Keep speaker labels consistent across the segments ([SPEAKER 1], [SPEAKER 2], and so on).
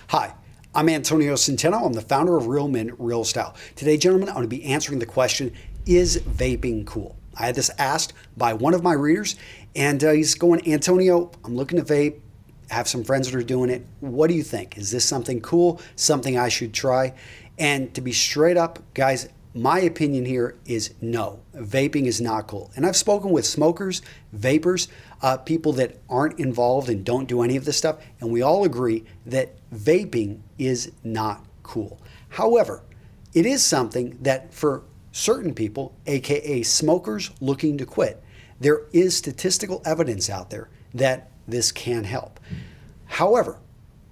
[SPEAKER 1] Hi, I'm Antonio Centeno. I'm the founder of Real Men, Real Style. Today, gentlemen, I'm going to be answering the question, is vaping cool? I had this asked by one of my readers, and he's going, Antonio, I'm looking to vape. I have some friends that are doing it. What do you think? Is this something cool, something I should try? And to be straight up, guys, my opinion here is no, vaping is not cool. And I've spoken with smokers, vapors, people that aren't involved and don't do any of this stuff, and we all agree that vaping is not cool. However, it is something that for certain people, aka smokers looking to quit, there is statistical evidence out there that this can help. However,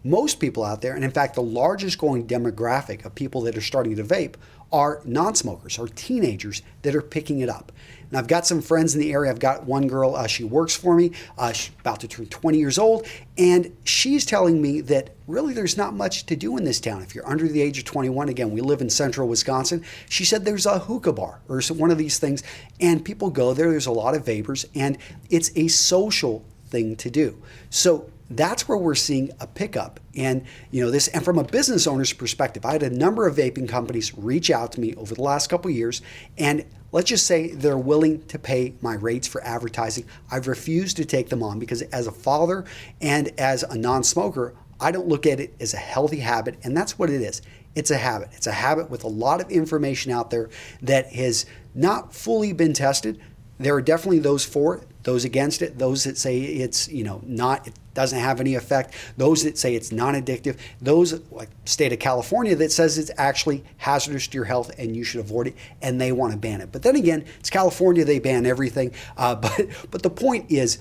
[SPEAKER 1] most people out there, and in fact the largest growing demographic of people that are starting to vape are non-smokers, are teenagers that are picking it up. And I've got some friends in the area. I've got one girl, she works for me. She's about to turn 20 years old, and she's telling me that really there's not much to do in this town. If you're under the age of 21, again, we live in central Wisconsin. She said there's a hookah bar or one of these things, and people go there. There's a lot of vapors, and it's a social thing to do. So that's where we're seeing a pickup. And this, and from a business owner's perspective, I had a number of vaping companies reach out to me over the last couple of years, and let's just say they're willing to pay my rates for advertising. I've refused to take them on because as a father and as a non-smoker, I don't look at it as a healthy habit, and that's what it is. It's a habit. It's a habit with a lot of information out there that has not fully been tested. There are definitely those for it, those against it, those that say it's, not, it doesn't have any effect, those that say it's non-addictive, those like state of California that says it's actually hazardous to your health and you should avoid it, and they want to ban it. But then again, it's California, they ban everything. But the point is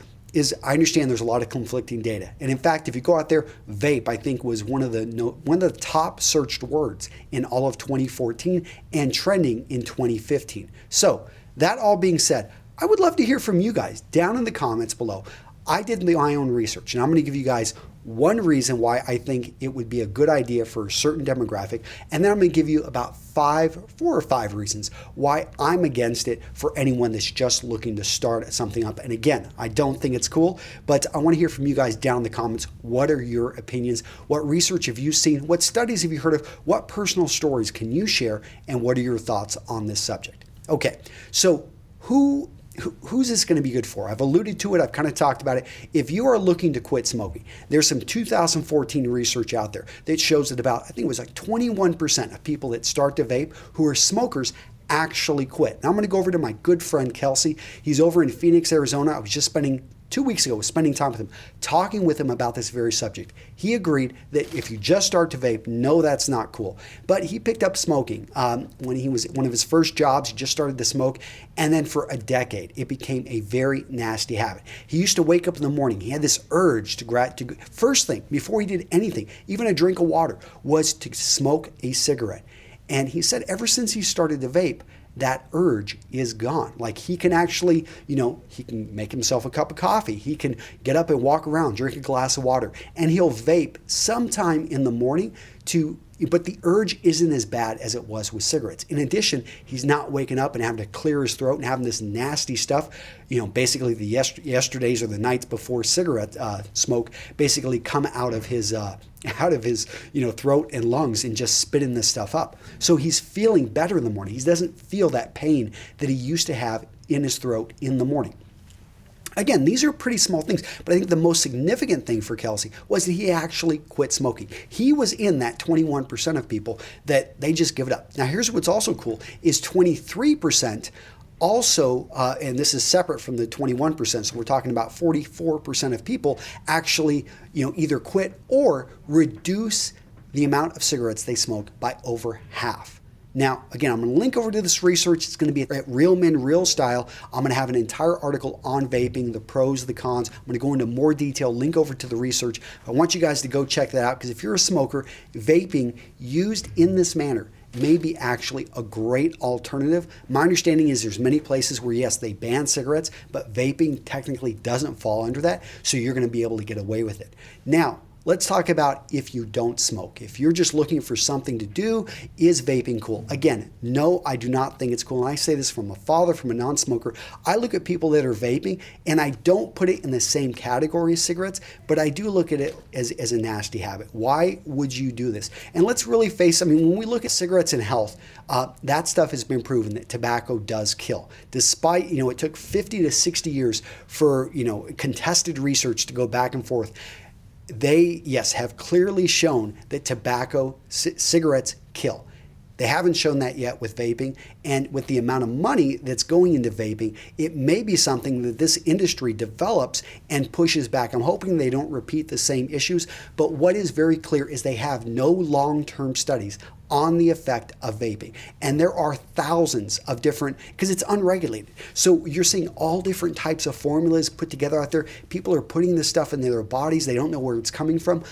[SPEAKER 1] I understand there's a lot of conflicting data. And in fact, if you go out there, vape, I think was one of the top searched words in all of 2014 and trending in 2015. So that all being said, I would love to hear from you guys down in the comments below. I did my own research, and I'm going to give you guys one reason why I think it would be a good idea for a certain demographic, and then I'm going to give you about 4 or 5 reasons why I'm against it for anyone that's just looking to start something up. And again, I don't think it's cool, but I want to hear from you guys down in the comments. What are your opinions? What research have you seen? What studies have you heard of? What personal stories can you share? And what are your thoughts on this subject? Okay, so who's this going to be good for? I've alluded to it. I've kind of talked about it. If you are looking to quit smoking, there's some 2014 research out there that shows that about, I think it was like 21% of people that start to vape who are smokers actually quit. Now I'm going to go over to my good friend Kelsey. He's over in Phoenix, Arizona. I was just spending 2 weeks ago, spending time with him, talking with him about this very subject. He agreed that if you just start to vape, no, that's not cool. But he picked up smoking when he was one of his first jobs. He just started to smoke, and then for a decade, it became a very nasty habit. He used to wake up in the morning. He had this urge to first thing before he did anything, even a drink of water, was to smoke a cigarette. And he said ever since he started to vape, that urge is gone. Like he can actually, he can make himself a cup of coffee. He can get up and walk around, drink a glass of water, and he'll vape sometime in the morning but the urge isn't as bad as it was with cigarettes. In addition, he's not waking up and having to clear his throat and having this nasty stuff, basically the yesterdays or the nights before cigarette smoke basically come out of his throat and lungs and just spitting this stuff up. So he's feeling better in the morning. He doesn't feel that pain that he used to have in his throat in the morning. Again, these are pretty small things, but I think the most significant thing for Kelsey was that he actually quit smoking. He was in that 21% of people that they just give it up. Now, here's what's also cool is 23% also, and this is separate from the 21%, so we're talking about 44% of people actually, either quit or reduce the amount of cigarettes they smoke by over half. Now, again, I'm going to link over to this research. It's going to be at Real Men, Real Style. I'm going to have an entire article on vaping, the pros, the cons. I'm going to go into more detail, link over to the research. I want you guys to go check that out because if you're a smoker, vaping used in this manner may be actually a great alternative. My understanding is there's many places where, yes, they ban cigarettes, but vaping technically doesn't fall under that, so you're going to be able to get away with it. Now, let's talk about if you don't smoke. If you're just looking for something to do, is vaping cool? Again, no, I do not think it's cool. And I say this from a father, from a non-smoker. I look at people that are vaping and I don't put it in the same category as cigarettes, but I do look at it as a nasty habit. Why would you do this? And let's really face, I mean, when we look at cigarettes and health, that stuff has been proven that tobacco does kill. Despite, it took 50 to 60 years for, contested research to go back and forth. They, yes, have clearly shown that tobacco, cigarettes kill. They haven't shown that yet with vaping, and with the amount of money that's going into vaping, it may be something that this industry develops and pushes back. I'm hoping they don't repeat the same issues, but what is very clear is they have no long-term studies on the effect of vaping. And there are thousands of different, because it's unregulated. So you're seeing all different types of formulas put together out there. People are putting this stuff in their bodies. They don't know where it's coming from.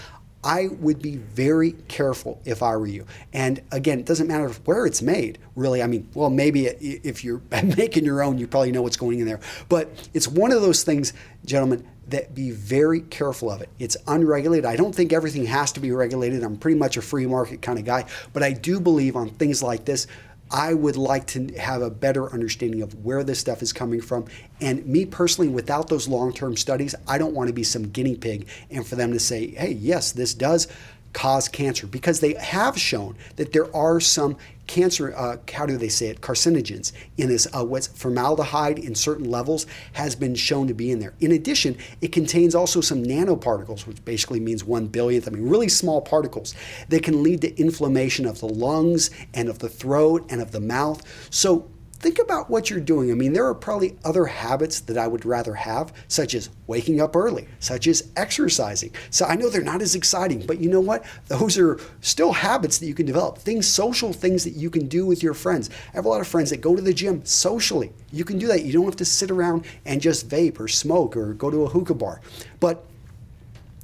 [SPEAKER 1] I would be very careful if I were you. And again, it doesn't matter where it's made, really. I mean, well, maybe if you're making your own, you probably know what's going in there. But it's one of those things, gentlemen, that be very careful of it. It's unregulated. I don't think everything has to be regulated. I'm pretty much a free market kind of guy. But I do believe on things like this, I would like to have a better understanding of where this stuff is coming from. And me personally, without those long-term studies, I don't want to be some guinea pig and for them to say, hey, yes, this does cause cancer, because they have shown that there are some cancer, how do they say it, carcinogens in this. What's formaldehyde in certain levels has been shown to be in there. In addition, it contains also some nanoparticles, which basically means 1/1,000,000th. I mean, really small particles that can lead to inflammation of the lungs and of the throat and of the mouth. So think about what you're doing. I mean, there are probably other habits that I would rather have, such as waking up early, such as exercising. So I know they're not as exciting, but you know what? Those are still habits that you can develop. Social things that you can do with your friends. I have a lot of friends that go to the gym socially. You can do that. You don't have to sit around and just vape or smoke or go to a hookah bar. But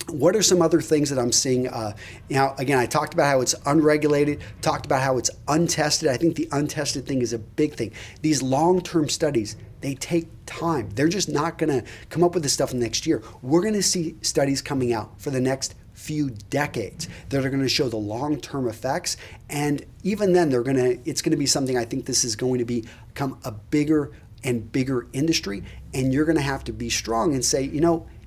[SPEAKER 1] what are some other things that I'm seeing? Now, again, I talked about how it's unregulated, talked about how it's untested. I think the untested thing is a big thing. These long-term studies, they take time. They're just not going to come up with this stuff next year. We're going to see studies coming out for the next few decades that are going to show the long-term effects. And even then, it's going to be something, I think this is going to become a bigger and bigger industry. And you're going to have to be strong and say,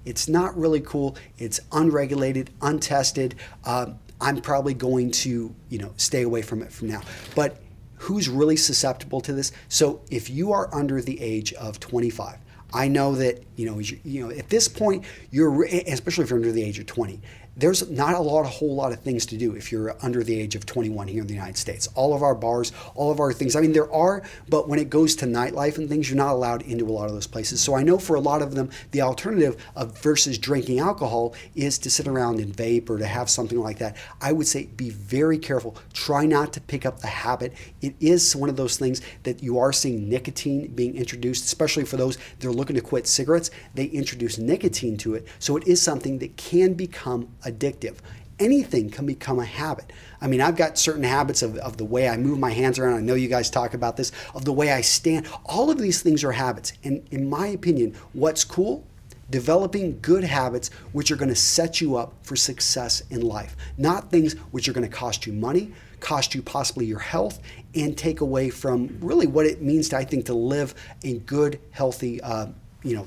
[SPEAKER 1] it's not really cool. It's unregulated, untested. I'm probably going to, stay away from it from now. But who's really susceptible to this? So if you are under the age of 25, I know that, at this point, especially if you're under the age of 20, there's not a whole lot of things to do if you're under the age of 21 here in the United States. All of our bars, all of our things, I mean, there are, but when it goes to nightlife and things, you're not allowed into a lot of those places. So I know for a lot of them, the alternative versus drinking alcohol is to sit around and vape or to have something like that. I would say be very careful. Try not to pick up the habit. It is one of those things that you are seeing nicotine being introduced, especially for those that are looking to quit cigarettes. They introduce nicotine to it. So it is something that can become addictive. Anything can become a habit. I mean, I've got certain habits of the way I move my hands around. I know you guys talk about this, of the way I stand. All of these things are habits. And in my opinion, what's cool? Developing good habits which are going to set you up for success in life. Not things which are going to cost you money, cost you possibly your health, and take away from really what it means to live a good, healthy,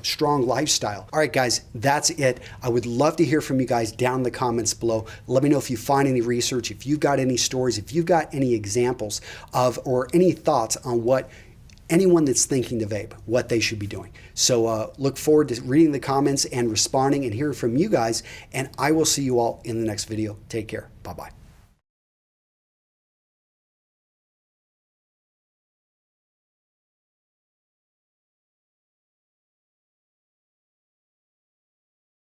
[SPEAKER 1] strong lifestyle. All right, guys, that's it. I would love to hear from you guys down in the comments below. Let me know if you find any research, if you've got any stories, if you've got any examples of, or any thoughts on what anyone that's thinking to vape, what they should be doing. So look forward to reading the comments and responding and hearing from you guys. And I will see you all in the next video. Take care. Bye-bye.